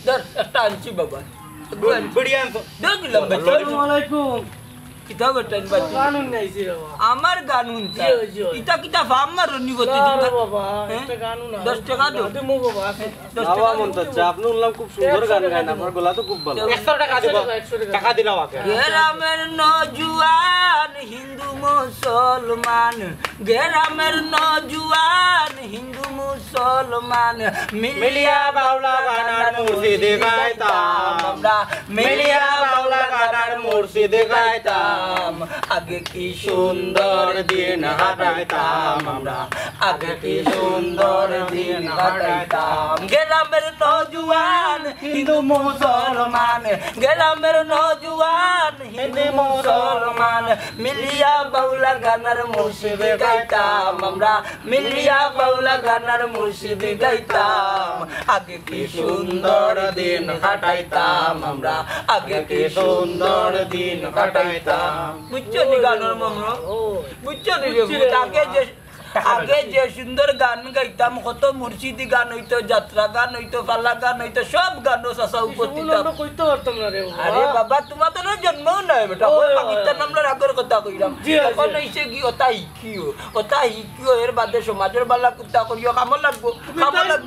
ধর একটা আনছি বাবা बढ़िया দেখলাম আসসালামু আলাইকুম কিতাব টাইম বাদ কানুন নাইছি রে বাবা আমার গানুন জিও, জিও। ইটা কিতা ফার্ম মারনি গতি না রে দিন বাবা হ্যাঁ? একটা গানুন 10 টাকা দাও। দেবো বাবা 10 বাবা টাকা মন্তাজ আপনি শুনলাম খুব সুন্দর গান গান আপনার গলা তো খুব ভালো 100 টাকা দিব 100 টাকা টাকা দিলাও আগে গ্রামের নজুয়ান হিন্দু মুসলমান গ্রামের নজুয়ান হিন্দু মুসলমান মিলিয়া বাউলা গানার মুর্শিদে গাইতাম আমরা মিলিয়া বাউলা গানার মুর্শিদে গাইতাম আগে কি সুন্দর দিন কাটাইতাম আমরা আগে কি সুন্দর দিন কাটাইতাম গ্রামের নজুয়ান হিন্দু মুসলমান গ্রামের নজুয়ান হিন্দু মুসলমান মিলিয়া বাউলা গানার মুর্শিদে গাইতাম আমরা মিলিয়া বাউলা গানার মুর্শিদে গাইতাম আগে কি সুন্দর দিন কাটাইতাম আমরা আগে কি সুন্দর দিন কাটাইতাম বুঝছো নি গানের মর্ম বুঝছো নি আগে যে সুন্দর গান গাইতাম কত মুর্শিদি গান হইতো যাত্রা গান হইতো পাল্লা গান হইতো সব গান চাষা উপস্থিত আমরা কইতে পারতাম না রে বাবা আরে বাবা তোমার তো জন্মও নাই বেটা ওই পাকিস্তান আমরা আগের কথা কইলাম এখন এসে কি ওটা শিখিও এর বাদে সমাজের বালা কুত্তা করিও কামল লাগবো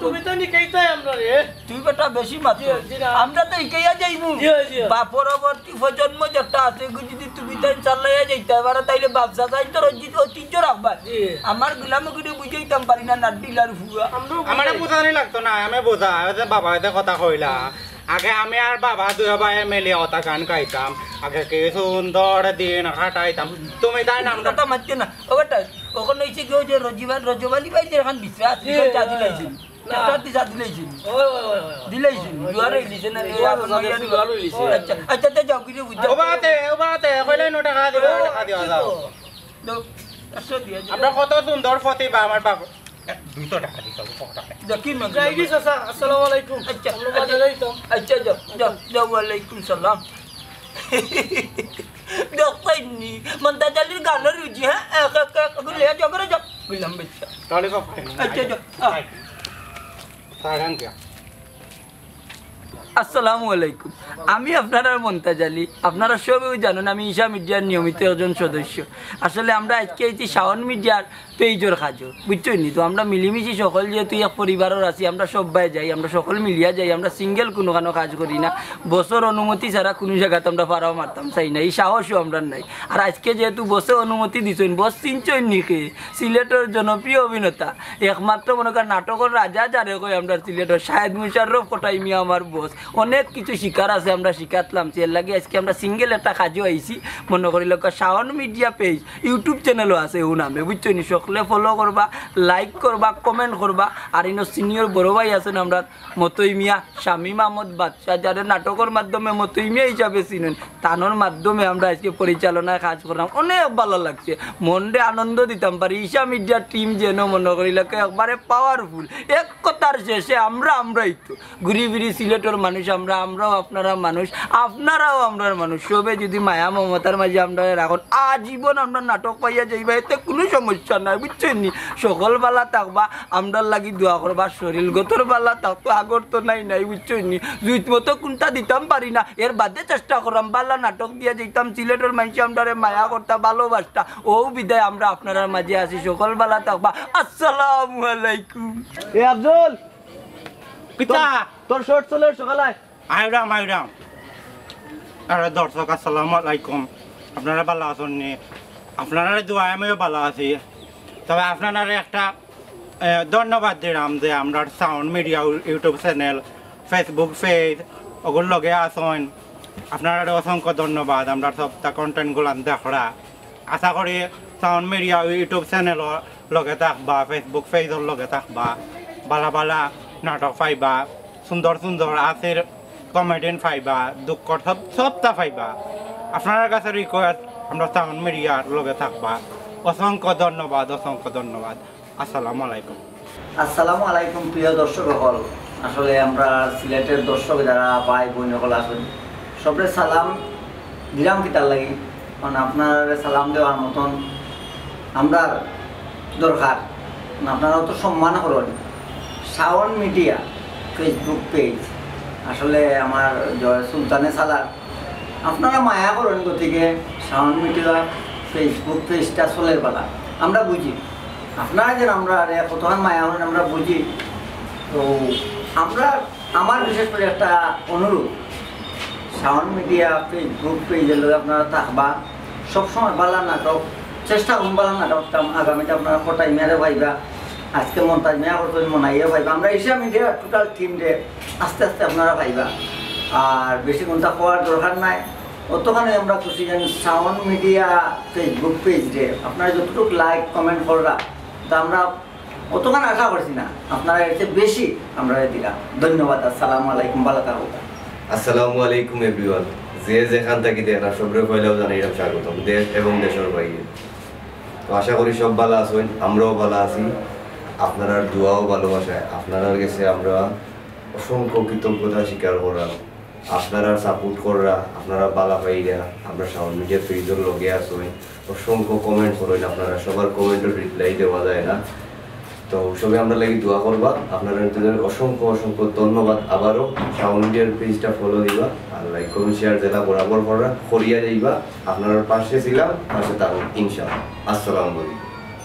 তুমি তো নি কইতাই আমরা রে তুই বেটা বেশি মাত্র জি না। আমরা তো ইকাইয়া যাইবো জি, জি। বা পরবর্তী প্রজন্ম যেটা আছে যদি তুমি তাই চালাইয়া যাইতে পারো তাইলে ব্যবসা তাই তোর ঐতিহ্য রাখবা জি। আমার গুলামগুলি বুঝাইতাম পারি না নাডিলার ফুয়া আমারে বোঝানি লাগতো না আমি বোঝা বাবা এতে কথা কইলা আগে আমি আর বাবা দুই ভাই মিলে অতা গান গাইতাম আগে কি সুন্দর দিন কাটাইতাম তুমি তাই নামটা কথা মারছে না ও বেটা ওখানে হয়েছে কেউ যে রজবালি ভাই যে এখন বিশ্বাস দিলাইছেন দিলাইছেন ওই ওই ওই দিলাইছেন দুয়ারে ইলিছেন আচ্ছা আচ্ছা যাও কিছু বুঝছো ওবাতে কইলে 9 টাকা দিও টাকা দিও যাও দাও 100 দিয়ে আপনার কত সুন্দর প্রতিভা আমার বাবা 200 টাকা দিও টাকা দেখি না যাইদি চাচা আসসালামু আলাইকুম আচ্ছা আমরা বাজারে যাইতাম আচ্ছা যাও ওয়ালাইকুম সালাম দেখতাইনি মন্তাজালির গানের রুচি হ্যাঁ এক এক গুলে যাও করে যাও বললাম বাচ্চা তাহলে সব আচ্ছা যাও সারাং কি আসসালামু আলাইকুম আমি আপনারা মন্তাজ আলী আপনারা সবাই জানেন আমি ঈশা মিডিয়ার নিয়মিত একজন সদস্য আসলে আমরা আজকে এই শাওন মিডিয়ার পেজর খাজো বুঝছো নি তো আমরা মিলিমিশি সকল যেহেতু এক পরিবারের আছি আমরা সবাই যাই আমরা সকল মিলিয়া যাই আমরা সিঙ্গেল কোনো কানো কাজ করি না বছর অনুমতি ছাড়া কোনো জায়গাতে আমরা পারাও মারতাম চাই না এই সাহসও আমরা নাই আর আজকে যেহেতু বসে অনুমতি দিছেন বস চিনছেন নিকে সিলেটের জনপ্রিয় অভিনেতা একমাত্র মনে করেন নাটকের রাজা যারে কই আমরা সিলেটের শাহেদ মুশাররফ কোটাই মিয়া আমার বস অনেক কিছু শিকার আছে আমরা শিখাতলাম এর লাগে আজকে আমরা সিঙ্গেল একটা কাজও আইছি মনে করি লোক শাওন মিডিয়া পেজ ইউটিউব চ্যানেলও আছে ও নামে বুঝছো নি সকলে ফলো করবা লাইক করবা কমেন্ট করবা আর ইনো সিনিয়র বড় ভাই আছেন আমরা মতই মিয়া শামীম আহমদ বাদশাহ যারা নাটকের মাধ্যমে মতই মিয়া হিসাবে চিনেন তানোর মাধ্যমে আমরা আজকে পরিচালনায় কাজ করলাম অনেক ভালো লাগছে মনরে আনন্দ দিতাম পারি ঈশা মিডিয়ার টিম যেন মনে করি লোক একবারে পাওয়ারফুল এক কথার শেষে আমরাই তো ঘুরি ফিরি সিলেটের মানুষ আমরাও আপনারা মানুষ আপনারাও আমরার মানুষ সবে যদি মায়া মমতার মাঝে আমরা রাখুন আজীবন আমরা নাটক পাইয়া যাইবা এতে কোনো সমস্যা নাই বুঝছেন নি সকলবেলা থাকবা আমরার লাগি দোয়া করবা শরীরগতর বেলা থাকতো আগর তো নাই বুঝছেন নি জুইত মতো কোনটা দিতাম পারি না এর বাদে চেষ্টা করলাম বালা নাটক দিয়া যেতাম সিলেটের মানুষ আমরা মায়া করতা ভালোবাসতা ও বিদায় আমরা আপনার মাঝে আছি সকলবেলা থাকবা আসসালামু আলাইকুম এ আব্দুল পিতা তোর শর্ট চলে সকালে আইরাম আরে দর্শক আসসালামু আলাইকুম আপনারা ভালো আছেন নি আপনারা দোয়া আমিও ভালো আছি তবে আপনারা একটা ধন্যবাদ দিলাম যে আমরা sound media YouTube channel Facebook page ওগুলোর লগে আসেন আপনারা অসংখ্য ধন্যবাদ আমরা সবটা কন্টেন্টগুলো দেখরা আশা করি সাউন্ড মিডিয়া ইউটিউব চ্যানেলের লগে থাকবা ফেসবুক পেজের লগে থাকবা ভালা ভালা নাটক পাইবা সুন্দর হাসির কমেডিয়ান পাইবা দুঃখর সবটা পাইবা আপনার কাছে রিকোয়েস্ট আমরা সাউন্ড মিডিয়ার লগে থাকবা অসংখ্য ধন্যবাদ আসসালামু আলাইকুম আসসালামু আলাইকুম প্রিয় দর্শক সকল আসলে আমরা সিলেটের দর্শক যারা ভাই বোন সকল আছেন সবরে সালাম দিলাম কি তার লাগি কারণ আপনার সালাম দেওয়ার মতন আমরা দরকার আপনারাও তো সম্মান করেন শাওন মিডিয়া ফেসবুক পেজ আসলে আমার জয় সুলতানে সালার আপনারা মায়া করেন গতিকে সাউন্ড মিডিয়া ফেসবুক পেজটা চলের পালা আমরা বুঝি আপনারা যেন আমরা কতক্ষণ মায়া করেন আমরা বুঝি তো আমরা আমার বিশেষ করে একটা অনুরোধ সাউন্ড মিডিয়া ফেসবুক পেজের লোক আপনারা থাকবা সবসময় বালা নাটক চেষ্টা করুন বালা নাটক আগামীতে আপনারা কটাই মেরে পাইবা আজকে মন্তাজ মেয়া করতে মনাইয়া পাইবা আমরা এশিয়া মিডিয়া টোটাল টিম রে আস্তে আস্তে আপনারা পাইবা আর বেশি ঘন্টা হওয়ার দরকার নাই অতখানে আমরা খুশি জানি সাউন্ড মিডিয়া ফেসবুক পেজ রে আপনারা যতটুকু লাইক কমেন্ট কররা তা আমরা অতখানে আশা করছি না আপনারা এর চেয়ে বেশি আমরা দিলাম ধন্যবাদ আসসালামু আলাইকুম ভালো থাকুন আসসালামু আলাইকুম এভরিওয়ান যে যেখান থেকে দেখেন সবরে পয়লাও জানাইলাম স্বাগতম দেশ এবং দেশের বাইরে তো আশা করি সব ভালো আছেন আমরাও ভালো আছি আপনার দোয়াও ভালোবাসায় আপনার কাছে আমরা অসংখ্য কৃতজ্ঞতা স্বীকার করা আপনারা সাপোর্ট করা আপনারা বালা পাইরা আমরা সাউন্ড মিডিয়া পেজের লগে আসেন অসংখ্য কমেন্ট করেন আপনারা সবার কমেন্টের রিপ্লাই দেওয়া যায় না তো সবাই আমরা লাগি দোয়া করবা আপনারা অসংখ্য অসংখ্য ধন্যবাদ আবারও সাউন্ড মিডিয়ার পেজটা ফলো দিবা আর লাইক কমেন্ট শেয়ার জেলা বরাবর করা করিয়া যাইবা আপনার পাশে ছিলাম পাশে থাকুন ইনশাআল্লাহ আসসালামু আলাইকুম